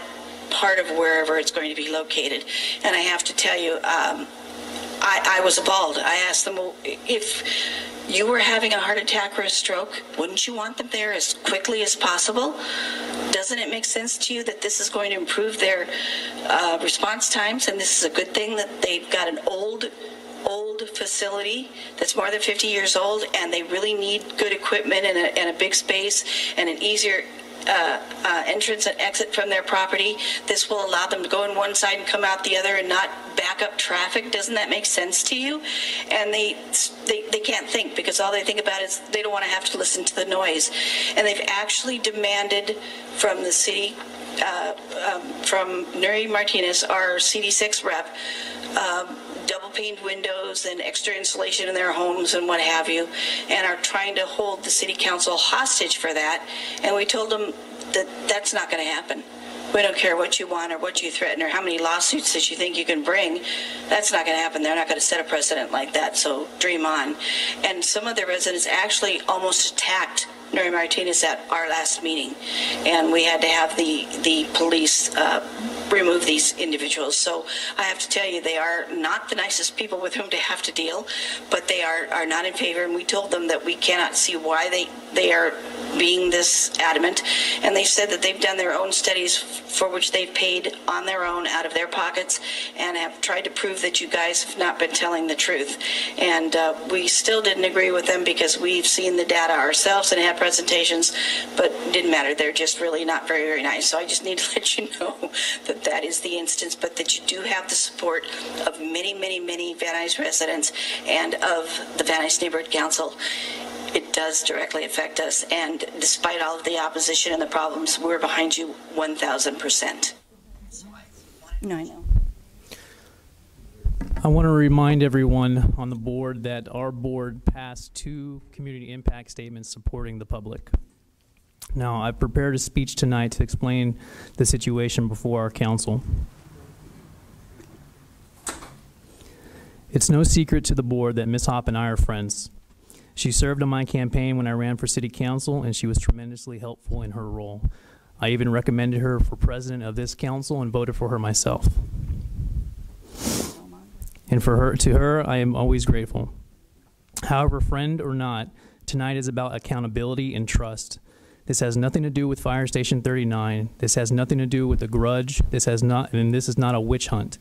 part of wherever it's going to be located. And I have to tell you, I was appalled. I asked them, well, if you were having a heart attack or a stroke, wouldn't you want them there as quickly as possible? Doesn't it make sense to you that this is going to improve their response times, and this is a good thing that they've got an old facility that's more than 50 years old, and they really need good equipment and a big space and an easier entrance and exit from their property? This will allow them to go in one side and come out the other and not back up traffic. Doesn't that make sense to you? And they can't think, because all they think about is they don't want to have to listen to the noise. And they've actually demanded from the city, from Nuri Martinez, our CD6 rep, double-paned windows and extra insulation in their homes and what have you, and are trying to hold the city council hostage for that. And we told them that that's not going to happen. We don't care what you want or what you threaten or how many lawsuits that you think you can bring. That's not going to happen. They're not going to set a precedent like that, so dream on. And some of the residents actually almost attacked Nuri Martinez at our last meeting, and we had to have the police remove these individuals. So I have to tell you, they are not the nicest people with whom to have to deal, but they are not in favor, and we told them that we cannot see why they are being this adamant. And they said that they've done their own studies for which they've paid on their own out of their pockets and have tried to prove that you guys have not been telling the truth. And we still didn't agree with them because we've seen the data ourselves and had presentations, but it didn't matter. They're just really not very, very nice. So I just need to let you know that that is the instance, but that you do have the support of many, many, many Van Nuys residents and of the Van Nuys Neighborhood Council. It does directly affect us, and despite all of the opposition and the problems, we're behind you 1,000%. No, I know. I want to remind everyone on the board that our board passed 2 community impact statements supporting the public. Now, I've prepared a speech tonight to explain the situation before our council. It's no secret to the board that Ms. Hopp and I are friends. She served on my campaign when I ran for city council, and she was tremendously helpful in her role. I even recommended her for president of this council and voted for her myself. And to her, I am always grateful. However, friend or not, tonight is about accountability and trust. This has nothing to do with Fire Station 39. This has nothing to do with a grudge. This is not a witch hunt.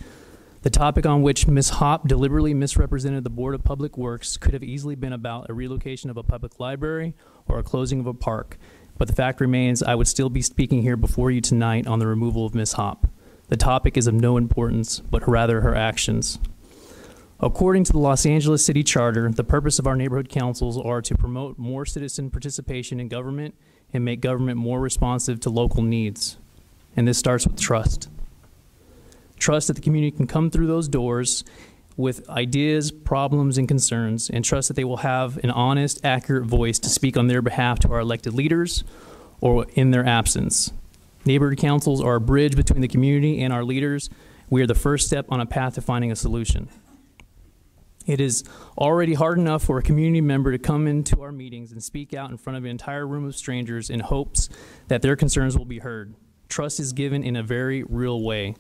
The topic on which Ms. Hopp deliberately misrepresented the Board of Public Works could have easily been about a relocation of a public library or a closing of a park. But the fact remains, I would still be speaking here before you tonight on the removal of Ms. Hopp. The topic is of no importance, but rather her actions. According to the Los Angeles City Charter, the purpose of our neighborhood councils are to promote more citizen participation in government and make government more responsive to local needs. And this starts with trust. Trust that the community can come through those doors with ideas, problems, and concerns, and trust that they will have an honest, accurate voice to speak on their behalf to our elected leaders or in their absence. Neighborhood councils are a bridge between the community and our leaders. We are the first step on a path to finding a solution. It is already hard enough for a community member to come into our meetings and speak out in front of an entire room of strangers in hopes that their concerns will be heard. Trust is given in a very real way.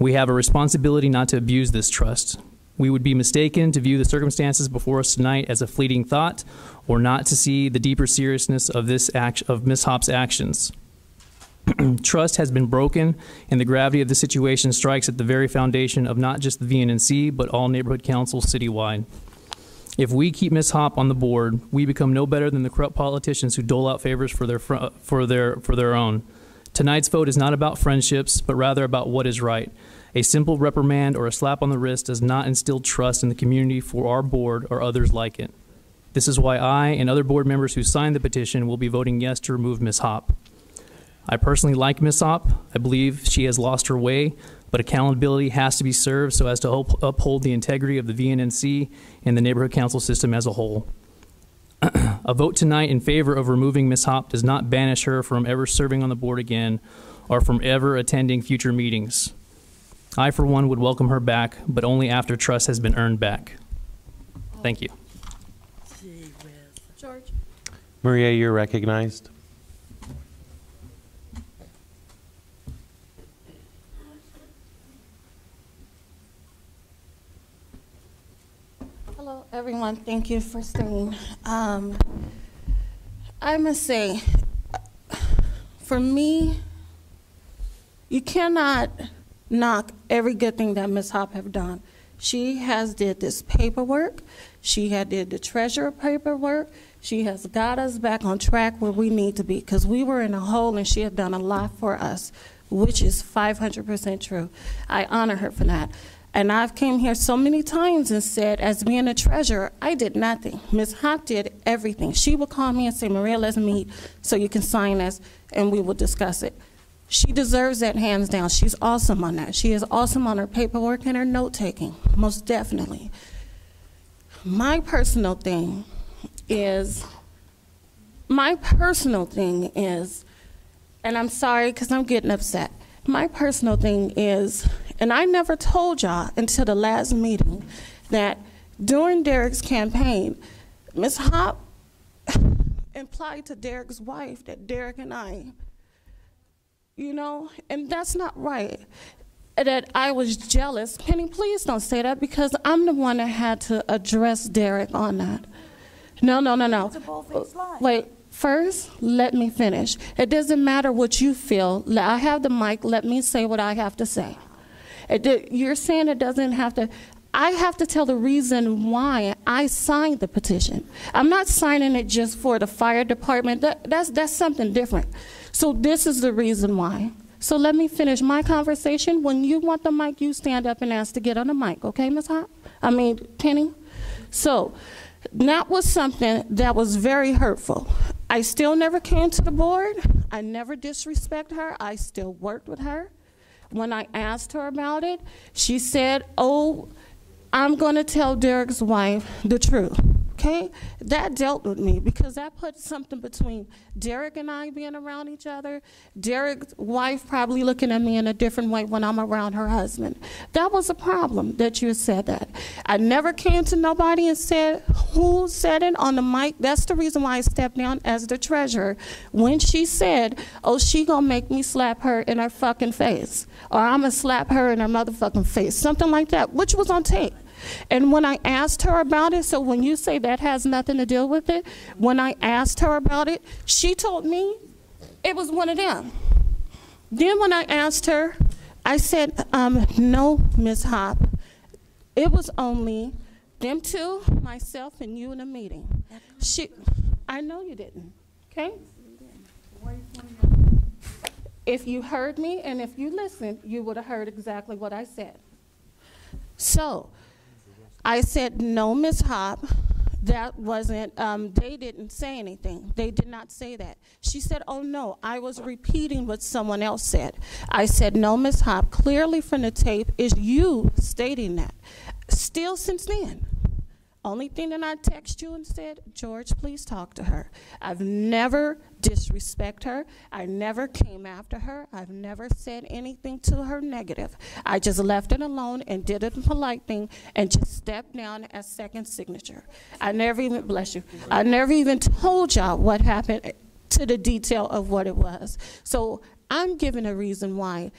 We have a responsibility not to abuse this trust. We would be mistaken to view the circumstances before us tonight as a fleeting thought or not to see the deeper seriousness of Ms. Hopp's actions. Trust has been broken, and the gravity of the situation strikes at the very foundation of not just the VNNC, but all neighborhood councils citywide. If we keep Ms. Hopp on the board, we become no better than the corrupt politicians who dole out favors for their own. Tonight's vote is not about friendships, but rather about what is right. A simple reprimand or a slap on the wrist does not instill trust in the community for our board or others like it. This is why I and other board members who signed the petition will be voting yes to remove Ms. Hopp. I personally like Ms. Hopp. I believe she has lost her way, but accountability has to be served so as to uphold the integrity of the VNNC and the neighborhood council system as a whole. A vote tonight in favor of removing Ms. Hopp does not banish her from ever serving on the board again or from ever attending future meetings. I, for one, would welcome her back, but only after trust has been earned back. Thank you. George. Maria, you're recognized. Hello, everyone. Thank you for staying. I must say, for me, you cannot knock every good thing that Ms. Hopp have done. She has did this paperwork. She had did the treasurer paperwork. She has got us back on track where we need to be, because we were in a hole and she had done a lot for us, which is 500% true. I honor her for that. And I've came here so many times and said, as being a treasurer, I did nothing. Ms. Hopp did everything. She would call me and say, Maria, let's meet so you can sign this, and we will discuss it. She deserves that hands down. She's awesome on that. She is awesome on her paperwork and her note-taking, most definitely. My personal thing is, and I'm sorry because I'm getting upset. My personal thing is, and I never told y'all until the last meeting, that during Derek's campaign, Ms. Hopp implied to Derek's wife that Derek and I, you know, and that's not right, that I was jealous. Penny, please don't say that, because I'm the one that had to address Derek on that. No. It's a bold-faced lie. Wait. First, let me finish. It doesn't matter what you feel. I have the mic. Let me say what I have to say. You're saying it doesn't have to. I have to tell the reason why I signed the petition. I'm not signing it just for the fire department. That's something different. So this is the reason why. So let me finish my conversation. When you want the mic, you stand up and ask to get on the mic. Okay, Ms. Hopp? Penny? So that was something that was very hurtful. I still never came to the board. I never disrespect her. I still worked with her. When I asked her about it, she said, oh, I'm going to tell Derek's wife the truth. Okay? That dealt with me, because that put something between Derek and I being around each other, Derek's wife probably looking at me in a different way when I'm around her husband. That was a problem that you said that. I never came to nobody and said who said it on the mic. That's the reason why I stepped down as the treasurer. When she said, oh, she gonna make me slap her in her fucking face, or I'm gonna slap her in her motherfucking face, something like that, which was on tape. And when I asked her about it, so when you say that has nothing to do with it, when I asked her about it, she told me it was one of them. Then when I asked her, I said, no, Ms. Hopp, it was only them two, myself, and you in a meeting. I know you didn't, okay? If you heard me and if you listened, you would have heard exactly what I said. So I said, no, Ms. Hopp, that wasn't, they didn't say anything. They did not say that. She said, oh, no, I was repeating what someone else said. I said, no, Ms. Hopp, clearly from the tape is you stating that. Still since then. Only thing that I text you and said, George, please talk to her. I've never disrespect her. I never came after her. I've never said anything to her negative. I just left it alone and did a polite thing and just stepped down as second signature. I never even, bless you, I never even told y'all what happened to the detail of what it was. So I'm giving a reason why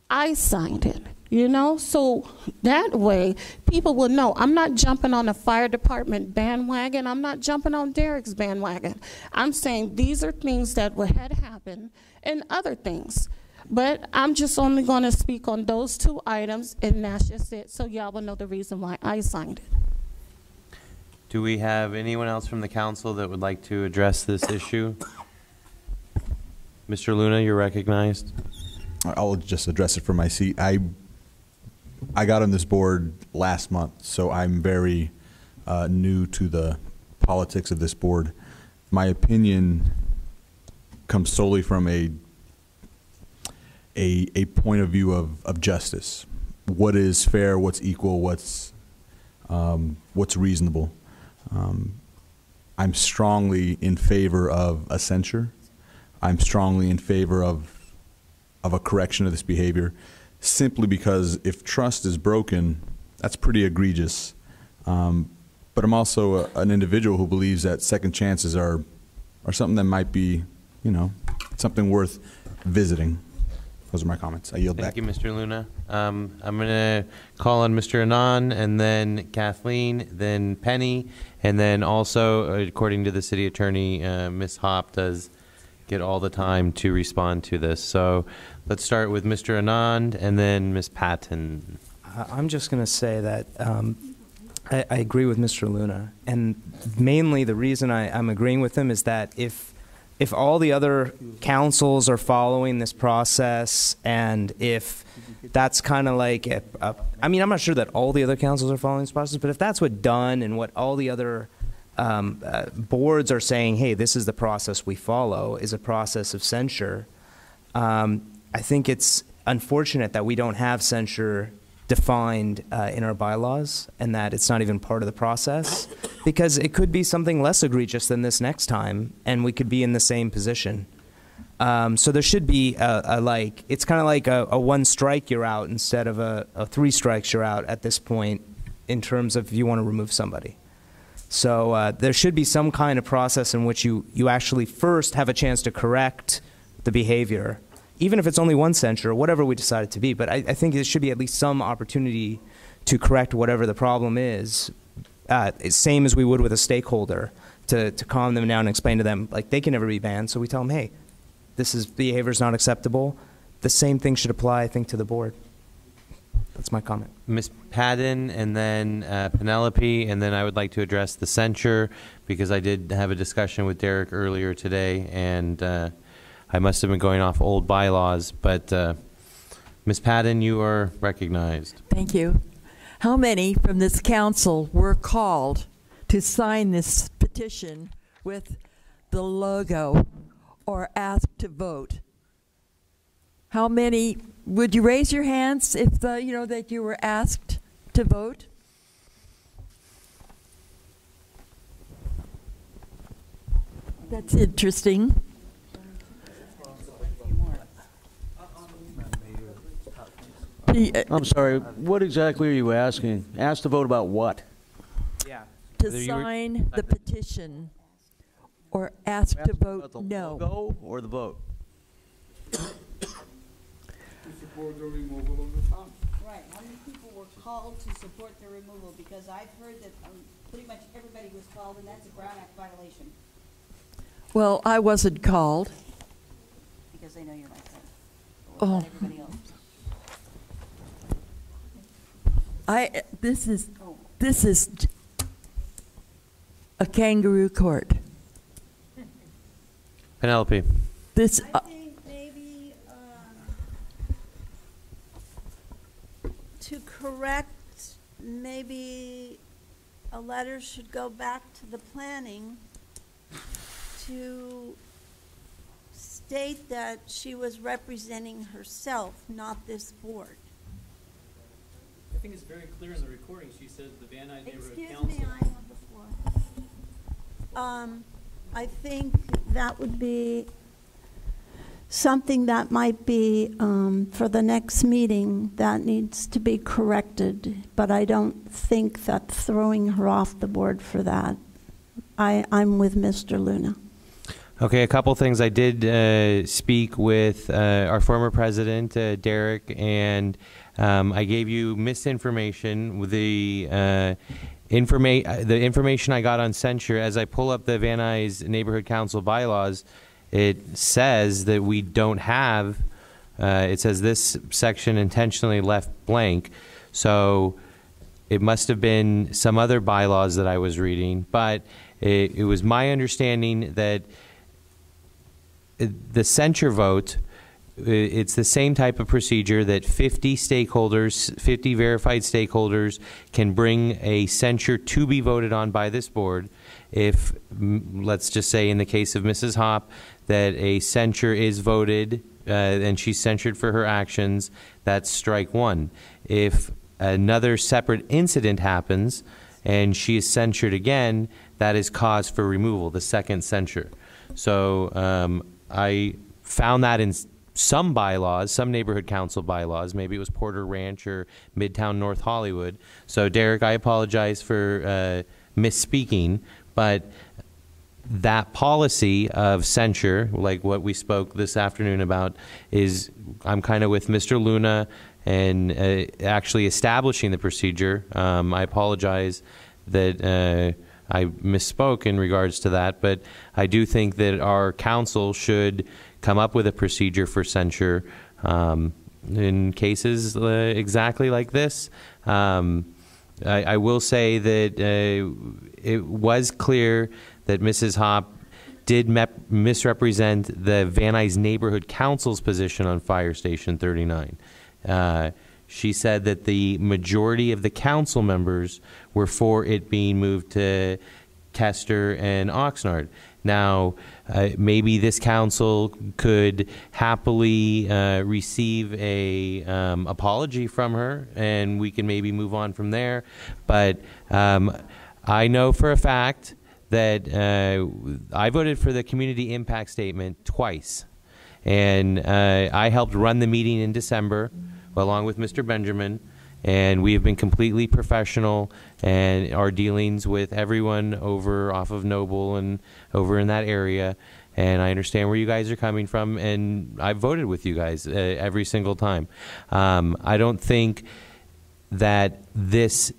I signed it. You know, so that way people will know I'm not jumping on the fire department bandwagon. I'm not jumping on Derek's bandwagon. I'm saying these are things that had happened and other things. But I'm just only going to speak on those two items, and that's just it, so y'all will know the reason why I signed it. Do we have anyone else from the council that would like to address this issue? Mr. Luna, you're recognized. I'll just address it from my seat. I got on this board last month, so I'm very new to the politics of this board. My opinion comes solely from a point of view of justice. What is fair? What's equal? What's reasonable? I'm strongly in favor of a censure. I'm strongly in favor of a correction of this behavior. simply because if trust is broken, that's pretty egregious. But I'm also an individual who believes that second chances are something that might be, something worth visiting. Those are my comments. I yield back. Thank you, Mr. Luna. I'm going to call on Mr. Anand, and then Kathleen, then Penny, and then also, according to the city attorney, Ms. Hopp does get all the time to respond to this. So let's start with Mr. Anand, and then Ms. Patton. I'm just going to say that I agree with Mr. Luna, and mainly the reason I'm agreeing with him is that if all the other councils are following this process, and if that's kind of like, I'm not sure that all the other councils are following this process, but if that's what done and what all the other boards are saying, hey, this is the process we follow, is a process of censure, I think it's unfortunate that we don't have censure defined in our bylaws, and that it's not even part of the process, because it could be something less egregious than this next time, and we could be in the same position. So there should be it's kind of like a one strike you're out instead of a 3 strikes you're out at this point, in terms of if you want to remove somebody. So there should be some kind of process in which you actually first have a chance to correct the behavior, even if it's only one censure, or whatever we decide it to be. But I think there should be at least some opportunity to correct whatever the problem is, same as we would with a stakeholder, to calm them down and explain to them, like, they can never be banned. So we tell them, hey, this behavior is not acceptable. The same thing should apply, I think, to the board. That's my comment. Ms. Patton, and then Penelope, and then I would like to address the censure, because I did have a discussion with Derek earlier today, and I must have been going off old bylaws, but Ms. Patton, you are recognized. Thank you. How many from this council were called to sign this petition with the logo or asked to vote? How many? Would you raise your hands if that you were asked to vote? That's interesting. I'm sorry, what exactly are you asking? Asked to vote about what? Yeah. To sign the petition, or asked to vote no. The logo or the vote? Right, how many people were called to support the removal? Because I've heard that pretty much everybody was called, and that's a Brown Act violation. Well, I wasn't called. Because they know you're my friend. Oh. Everybody else. This is a kangaroo court. Penelope. This. I think maybe to correct, maybe a letter should go back to the planning to state that she was representing herself, not this board. I think it's very clear in the recording. She said the Van Nuys Neighborhood Council. Excuse me, I have the floor. I think that would be something that might be for the next meeting that needs to be corrected, but I don't think that throwing her off the board for that. I'm with Mr. Luna. Okay, a couple things. I did speak with our former president, Derek, and I gave you misinformation. With the information I got on censure, as I pull up the Van Nuys Neighborhood Council bylaws, it says that we don't have, it says this section intentionally left blank. So it must have been some other bylaws that I was reading, but it was my understanding that the censure vote, it's the same type of procedure that 50 stakeholders, 50 verified stakeholders can bring a censure to be voted on by this board. If, let's just say in the case of Mrs. Hopp, that a censure is voted and she's censured for her actions, that's strike one. If another separate incident happens and she is censured again, that is cause for removal, the second censure. So I found that in some bylaws, some neighborhood council bylaws. Maybe it was Porter Ranch or Midtown North Hollywood. So, Derek, I apologize for misspeaking, but that policy of censure, like what we spoke this afternoon about, is I'm kind of with Mr. Luna and actually establishing the procedure. I apologize that I misspoke in regards to that, but I do think that our council should come up with a procedure for censure in cases exactly like this. I will say that it was clear that Mrs. Hopp did misrepresent the Van Nuys Neighborhood Council's position on Fire Station 39. She said that the majority of the council members were for it being moved to Kester and Oxnard. Now, maybe this council could happily receive a apology from her, and we can maybe move on from there. But I know for a fact that I voted for the community impact statement twice, and I helped run the meeting in December along with Mr. Benjamin, and we have been completely professional and our dealings with everyone over off of Noble and over in that area. And I understand where you guys are coming from, and I voted with you guys every single time. I don't think that this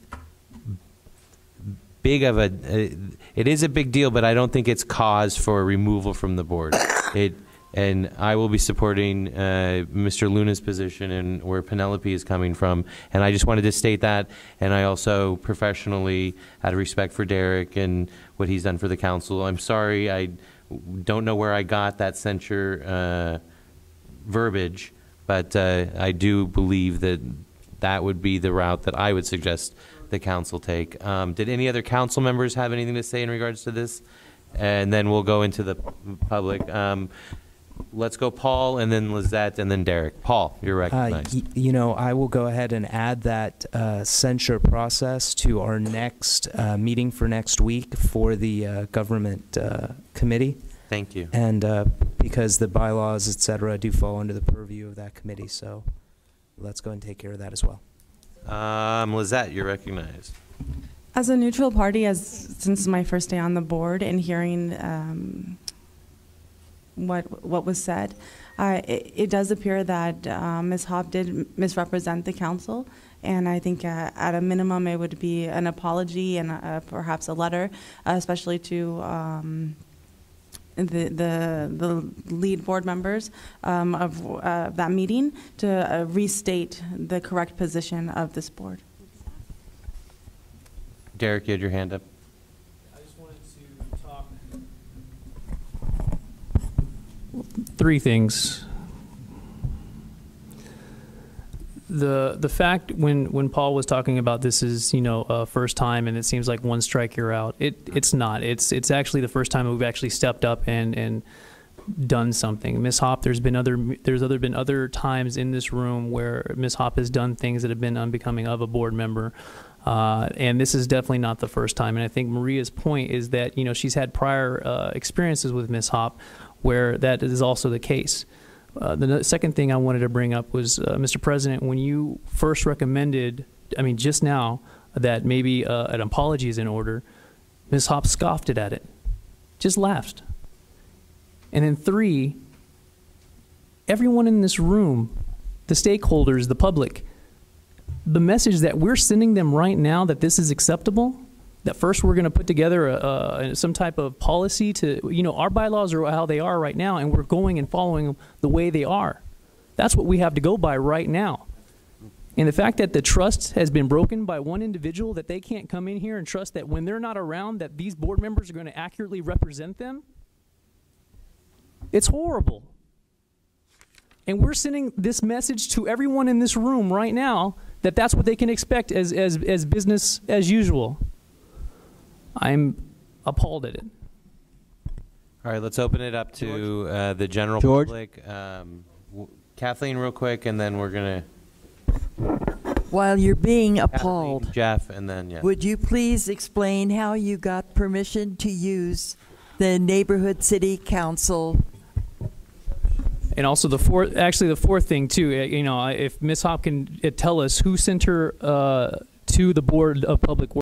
big of a it is a big deal, but I don't think it's cause for removal from the board. And I will be supporting Mr. Luna's position and where Penelope is coming from. And I just wanted to state that. And I also professionally, out of respect for Derek and what he's done for the council, I'm sorry, I don't know where I got that censure verbiage, but I do believe that that would be the route that I would suggest the council take. Did any other council members have anything to say in regards to this? And then we'll go into the public. Let's go Paul, and then Lizette, and then Derek. Paul, you're recognized. You know, I will go ahead and add that censure process to our next meeting for next week for the government committee. Thank you. And because the bylaws, et cetera, do fall under the purview of that committee, so let's go and take care of that as well. Lizette, you're recognized. As a neutral party, since my first day on the board and hearing what was said, it does appear that Ms. Hopp did misrepresent the council, and I think at a minimum it would be an apology and perhaps a letter, especially to the lead board members of that meeting to restate the correct position of this board. Derek, you had your hand up. I just wanted to talk three things. The fact when Paul was talking about this is, you know, first time and it seems like one strike you're out. It's not. It's actually the first time we've actually stepped up and done something. Ms. Hopp, there's been other times in this room where Ms. Hopp has done things that have been unbecoming of a board member. And this is definitely not the first time. And I think Maria's point is that, you know, she's had prior experiences with Ms. Hopp where that is also the case. The second thing I wanted to bring up was, Mr. President, when you first recommended, I mean, just now, that maybe an apology is in order, Ms. Hopp scoffed at it, just laughed. And then three, everyone in this room, the stakeholders, the public, the message that we're sending them right now that this is acceptable, that first we're going to put together some type of policy to, you know, our bylaws are how they are right now, and we're going and following them the way they are. That's what we have to go by right now. And the fact that the trust has been broken by one individual, that they can't come in here and trust that when they're not around that these board members are going to accurately represent them, it's horrible. And we're sending this message to everyone in this room right now that that's what they can expect as business as usual. I'm appalled at it. All right, let's open it up to the general George? public. Kathleen, real quick, and then we're going to... While you're being appalled, Kathleen, Jeff, and then, yeah. Would you please explain how you got permission to use the neighborhood city council And also the fourth thing too, you know, if Ms. Hop can tell us who sent her to the Board of Public Works.